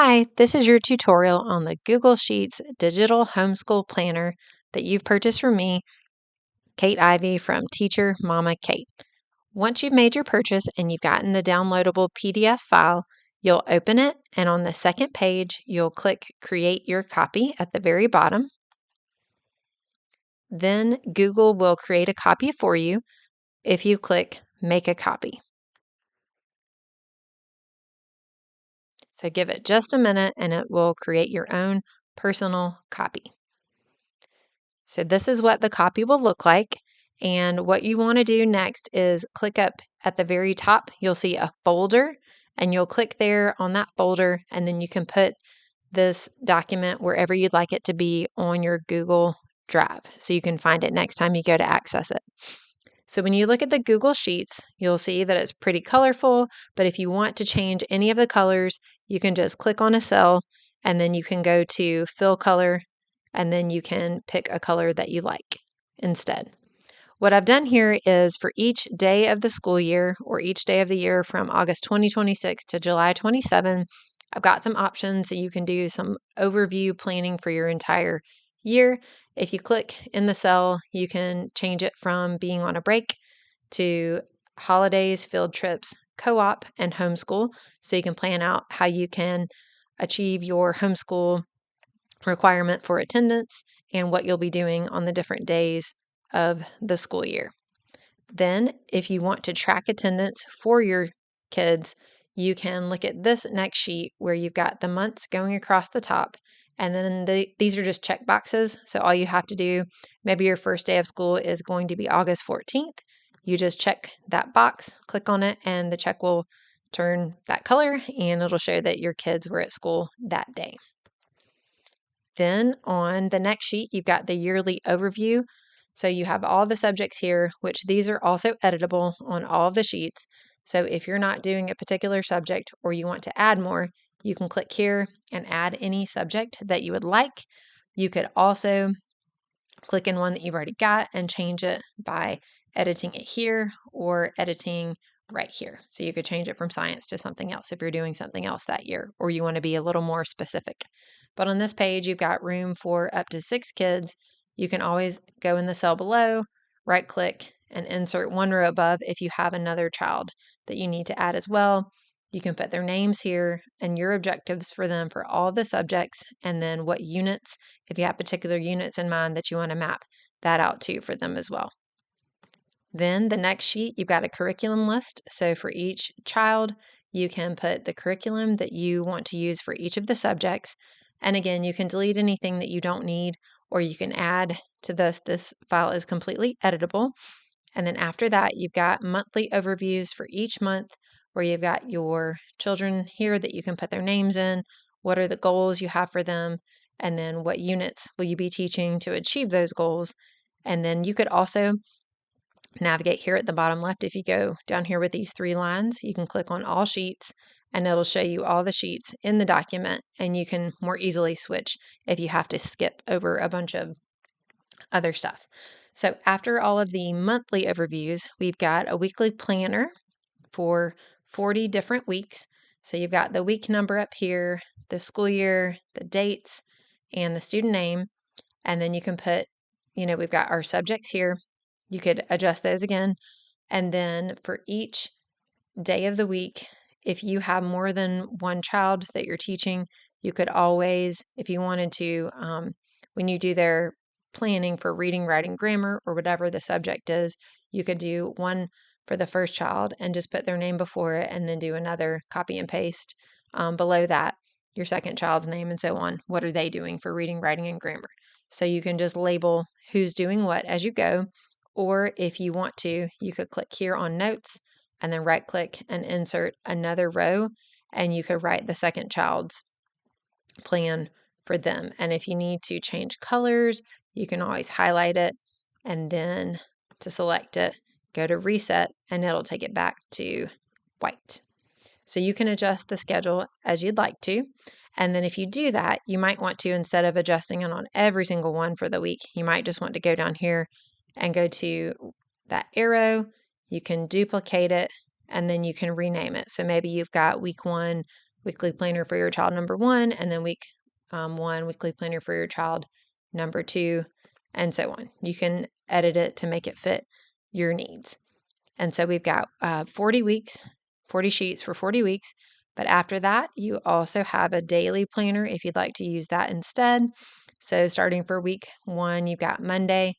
Hi, this is your tutorial on the Google Sheets digital homeschool planner that you've purchased from me, Kate Ivey from Teacher Mama Kate. Once you've made your purchase and you've gotten the downloadable PDF file, you'll open it, and on the second page, you'll click Create Your Copy at the very bottom. Then Google will create a copy for you if you click Make a Copy. So give it just a minute and it will create your own personal copy. So this is what the copy will look like. And what you want to do next is click up at the very top. You'll see a folder and you'll click there on that folder, and then you can put this document wherever you'd like it to be on your Google Drive so you can find it next time you go to access it. So when you look at the Google Sheets, you'll see that it's pretty colorful, but if you want to change any of the colors, you can just click on a cell and then you can go to fill color and then you can pick a color that you like instead. What I've done here is for each day of the school year or each day of the year from August 2026 to July 27, I've got some options so you can do some overview planning for your entire year. If you click in the cell, you can change it from being on a break to holidays, field trips, co-op, and homeschool. So you can plan out how you can achieve your homeschool requirement for attendance and what you'll be doing on the different days of the school year. Then, if you want to track attendance for your kids, you can look at this next sheet where you've got the months going across the top. And then these are just check boxes. So all you have to do, maybe your first day of school is going to be August 14th. You just check that box, click on it, and the check will turn that color and it'll show that your kids were at school that day. Then on the next sheet, you've got the yearly overview. So you have all the subjects here, which these are also editable on all of the sheets. So if you're not doing a particular subject or you want to add more, you can click here and add any subject that you would like. You could also click in one that you've already got and change it by editing it here or editing right here. So you could change it from science to something else if you're doing something else that year or you want to be a little more specific. But on this page, you've got room for up to 6 kids. You can always go in the cell below, right click, and insert one row above if you have another child that you need to add as well. You can put their names here and your objectives for them for all the subjects, and then what units, if you have particular units in mind that you want to map that out to for them as well. Then the next sheet, you've got a curriculum list. So for each child, you can put the curriculum that you want to use for each of the subjects. And again, you can delete anything that you don't need, or you can add to this. This file is completely editable. And then after that, you've got monthly overviews for each month where you've got your children here that you can put their names in, what are the goals you have for them, and then what units will you be teaching to achieve those goals. And then you could also navigate here at the bottom left. If you go down here with these 3 lines, you can click on all sheets and it'll show you all the sheets in the document, and you can more easily switch if you have to skip over a bunch of other stuff. So after all of the monthly overviews, we've got a weekly planner for 40 different weeks. So you've got the week number up here, the school year, the dates, and the student name. And then you can put, we've got our subjects here. You could adjust those again. And then for each day of the week, if you have more than one child that you're teaching, you could always, if you wanted to, when you do their planning for reading, writing, grammar, or whatever the subject is, you could do one for the first child and just put their name before it and then do another copy and paste below that, your second child's name and so on. What are they doing for reading, writing, and grammar? So you can just label who's doing what as you go. Or if you want to, you could click here on notes and then right click and insert another row, and you could write the second child's plan for them. And if you need to change colors, you can always highlight it and then to select it, go to reset and it'll take it back to white. So you can adjust the schedule as you'd like to. And then if you do that, you might want to, instead of adjusting it on every single one for the week, you might just want to go down here and go to that arrow. You can duplicate it and then you can rename it. So maybe you've got week 1 weekly planner for your child number 1, and then week 1 weekly planner for your child number 2, and so on. You can edit it to make it fit your needs. And so we've got 40 weeks, 40 sheets for 40 weeks. But after that, you also have a daily planner if you'd like to use that instead. So starting for week 1, you've got Monday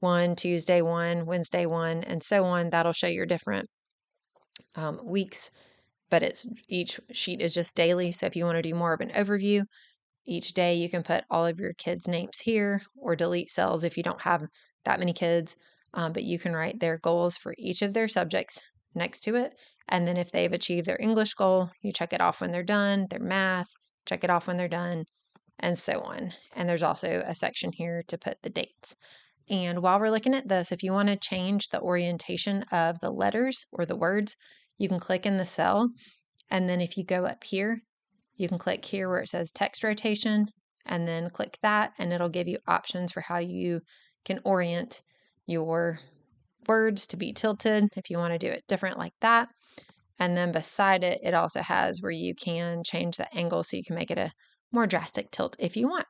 1, Tuesday 1, Wednesday 1, and so on. That'll show your different weeks, but each sheet is just daily. So if you want to do more of an overview, each day you can put all of your kids' names here or delete cells if you don't have that many kids. But you can write their goals for each of their subjects next to it. And then if they've achieved their English goal, you check it off when they're done, their math, check it off when they're done, and so on. And there's also a section here to put the dates. And while we're looking at this, if you want to change the orientation of the letters or the words, you can click in the cell. And then if you go up here, you can click here where it says text rotation and then click that, and it'll give you options for how you can orient your words to be tilted if you want to do it different like that. And then beside it, it also has where you can change the angle so you can make it a more drastic tilt if you want.